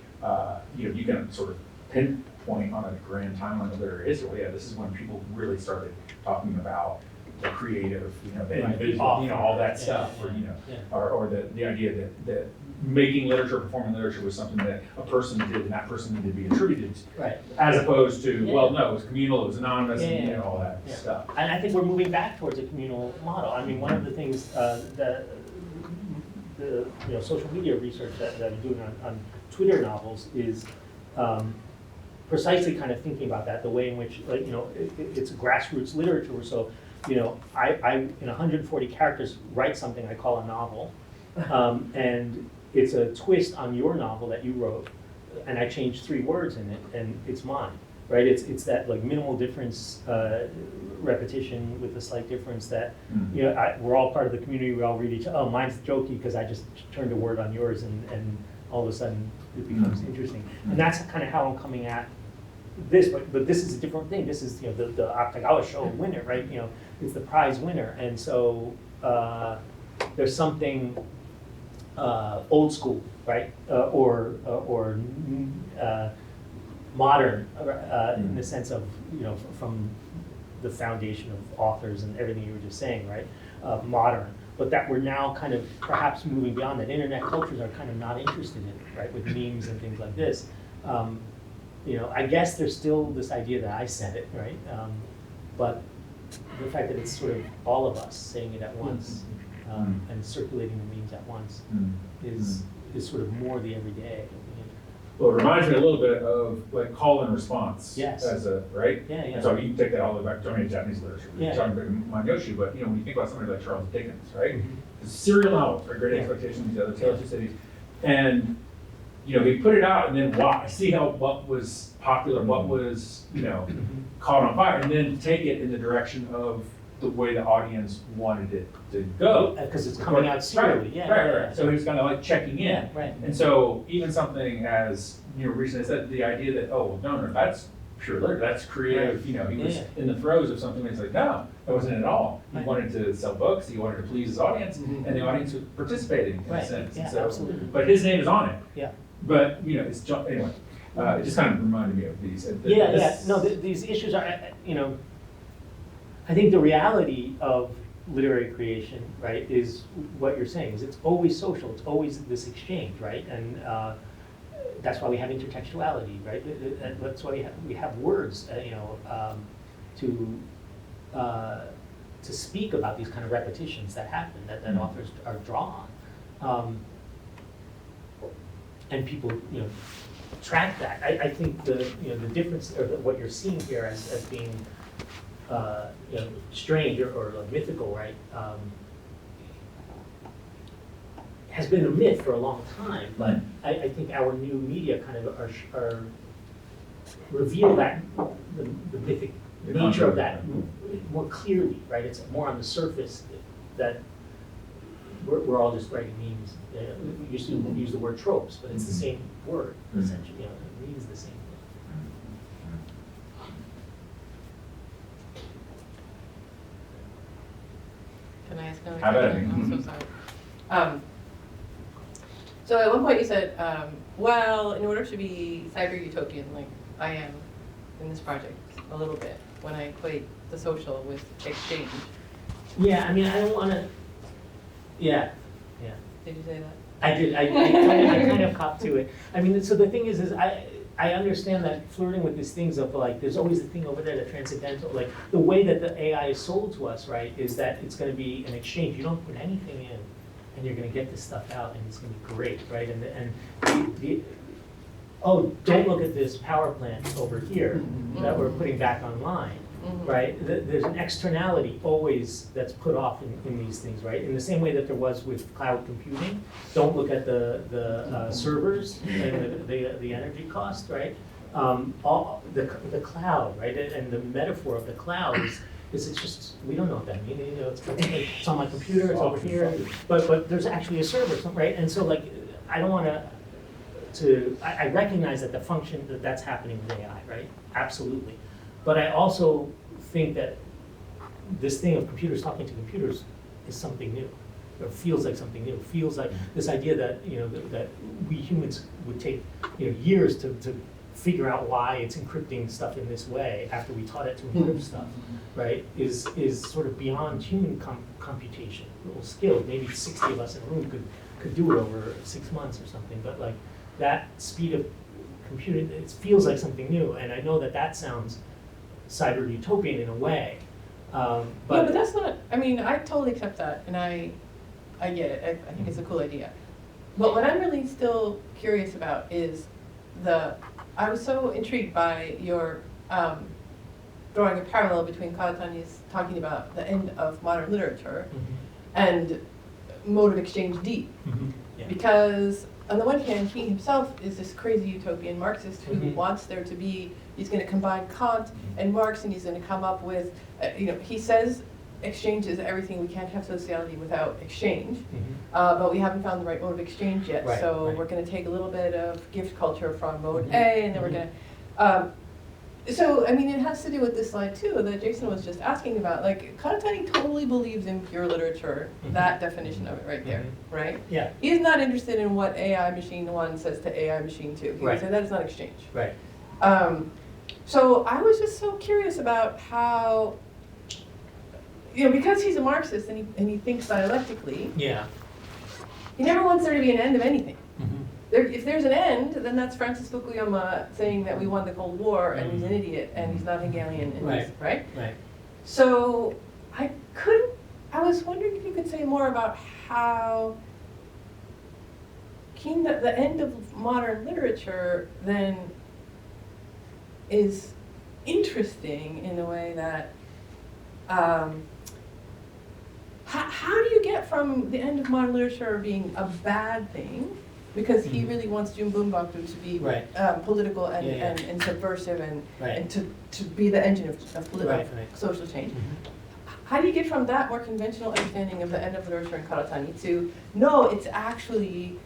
you can sort of pinpoint on a grand timeline of literary history. Yeah, this is when people really started talking about the creative, the individual, all that stuff, or the idea that making literature, performing literature was something that a person did and that person needed to be attributed to. Right. As opposed to, well, no, it was communal, it was anonymous, and all that stuff. And I think we're moving back towards a communal model. I mean, one of the things that the social media research that I'm doing on Twitter novels is precisely kind of thinking about that, the way in which, it's a grassroots literature. So, I in 140 characters write something I call a novel, and it's a twist on your novel that you wrote, and I changed 3 words in it, and it's mine, right? It's that like minimal difference, repetition with a slight difference that, we're all part of the community, we all read each other. Oh, mine's jokey because I just turned a word on yours, and all of a sudden it becomes interesting. And that's kind of how I'm coming at this, but this is a different thing. This is, the Octagawa show winner, right? It's the prize winner, and so there's something old school, right, or modern in the sense of from the foundation of authors and everything you were just saying, right, modern, but that we're now kind of perhaps moving beyond that. Internet cultures are kind of not interested in it, right, with memes and things like this. I guess there's still this idea that I said it, right, but the fact that it's sort of all of us saying it at once and circulating the memes at once is sort of more the everyday. Well, it reminds me a little bit of like call and response. Yes. Right? Yeah. And so you can take that all the way back to Japanese literature. We're talking about Manyoshi, but when you think about somebody like Charles Dickens, right? The serial novels, right? Great Expectations, the other Tales of Cities. And he put it out and then see what was popular, what was, caught on fire, and then take it in the direction of the way the audience wanted it to go. Because it's coming out serially, Right. So he was kind of like checking in. Yeah, right. And so even something as recent as that, the idea that, no, that's pure literature, that's creative, Right. he was in the throes of something, and it's like, no, that wasn't it at all. He wanted to sell books, he wanted to please his audience, and the audience was participating in a sense. Yeah, And so, absolutely. but his name is on it. Yeah. But, it's, anyway, it just kind of reminded me of these. No, these issues are, I think the reality of literary creation, right, is what you're saying, is it's always social, it's always this exchange, right? And that's why we have intertextuality, right? That's why we have words, to speak about these kind of repetitions that happen, that authors are drawn. And people, track that. I think the difference, or what you're seeing here as being strange or like mythical, right, has been a myth for a long time. But I think our new media kind of are reveal that the mythic nature of that more clearly, right? It's more on the surface that we're all just writing memes. We used to use the word tropes, but it's the same word essentially. It means the same thing. Can I ask another Have at question? it. I'm so sorry. So at one point you said, well, in order to be cyber utopian, like I am in this project a little bit, when I equate the social with exchange. Yeah, I mean, I don't want to. Yeah. Did you say that? I did. I kind of cop to it. I mean, so the thing is I understand that flirting with these things of like, there's always the thing over there, the transcendental, like the way that the AI is sold to us, right, is that it's going to be an exchange. You don't put anything in, and you're going to get this stuff out, and it's going to be great, right? Oh, don't look at this power plant over here that we're putting back online, right? There's an externality always that's put off in these things, right? In the same way that there was with cloud computing. Don't look at the servers and the energy cost, right? All the cloud, right? And the metaphor of the cloud is it's just, we don't know what that means. You know, it's on my computer, it's over here, but there's actually a server, right? And so like, I don't want I recognize that the function that's happening with AI, right? Absolutely. But I also think that this thing of computers talking to computers is something new. Or feels like something new. It feels like this idea that, you know, that we humans would take, you know, years to figure out why it's encrypting stuff in this way after we taught it to encrypt stuff, right, is sort of beyond human computation, little skill. Maybe 60 of us in a room could do it over 6 months or something, but like that speed of computing, it feels like something new, and I know that sounds cyber utopian in a way, Yeah, but that's not, I mean, I totally accept that, and I get it, I think it's a cool idea. But what I'm really still curious about is I was so intrigued by your drawing a parallel between Karatani's talking about the end of modern literature and mode of exchange D. Yeah. Because on the one hand, he himself is this crazy utopian Marxist who wants there to be, he's going to combine Kant and Marx, and he's going to come up with, you know, he says exchange is everything, we can't have sociality without exchange, but we haven't found the right mode of exchange yet, Right, so right. we're going to take a little bit of gift culture from mode A, and then we're going to, so, I mean, it has to do with this slide too that Jason was just asking about. Like, Karatani totally believes in pure literature, that definition of it right there, right? Yeah. He's not interested in what AI machine 1 says to AI machine 2. He would Right. say that is not exchange. Right. So I was just so curious about how, you know, because he's a Marxist and he thinks dialectically, Yeah. he never wants there to be an end of anything. If there's an end, then that's Francis Fukuyama saying that we won the Cold War and he's an idiot and he's not Hegelian, and Right. he's, right? Right. So I was wondering if you could say more about how keen that the end of modern literature then is interesting in a way that, how do you get from the end of modern literature being a bad thing, because he really wants June Boombachtu to be Right. political and, Yeah, yeah. and subversive and, Right. and to be the engine of political Right, right. social change. How do you get from that more conventional understanding of the end of literature in Karatani to, no, it's actually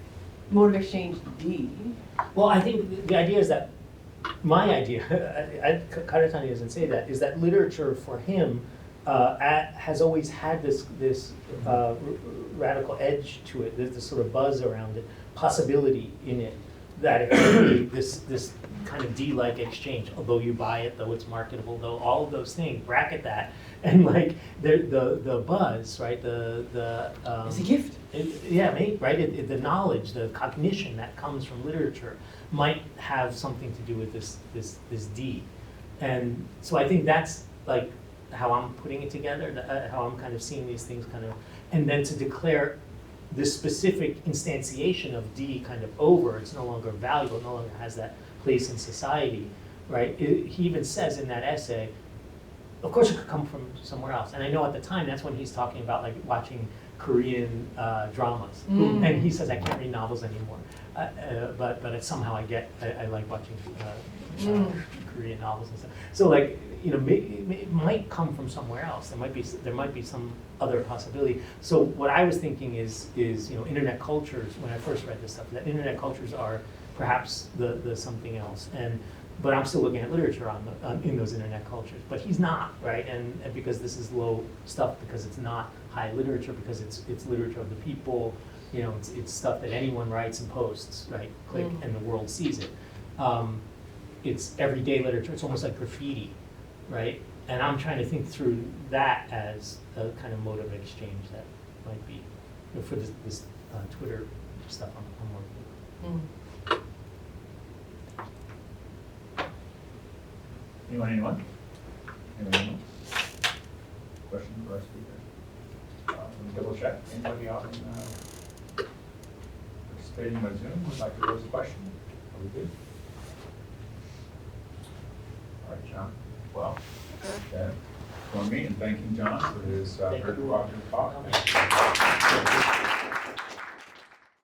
mode of exchange D? Well, I think the idea is that, my idea, Karatani doesn't say that, is that literature for him has always had this radical edge to it, this sort of buzz around it, possibility in it, that it could be this kind of D-like exchange, although you buy it, though it's marketable, though all of those things, bracket that, and like the buzz, right, It's a gift. right, the knowledge, the cognition that comes from literature might have something to do with this D. And so I think that's like how I'm putting it together, how I'm kind of seeing these things kind of, and then to declare this specific instantiation of D kind of over, it's no longer valuable, it no longer has that place in society, right? He even says in that essay, of course it could come from somewhere else. And I know at the time, that's when he's talking about like watching Korean dramas. And he says, I can't read novels anymore. But somehow I like watching Korean novels and stuff. So like, you know, it might come from somewhere else. There might be some other possibility. So what I was thinking is you know, internet cultures, when I first read this stuff, that internet cultures are perhaps the something else. But I'm still looking at literature in those internet cultures. But he's not, right? And because this is low stuff, because it's not high literature, because it's literature of the people. You know, it's stuff that anyone writes and posts, right? Click, and the world sees it. It's everyday literature. It's almost like graffiti, right? And I'm trying to think through that as a kind of mode of exchange that might be, you know, for this Twitter stuff I'm working with. Anyone? Question for our speaker? Let me double check. Anybody out participating on Zoom would like to pose a question? Are we good? All right, John. Well, Okay. Join me in thanking John for his very Thank you. cooperative talk.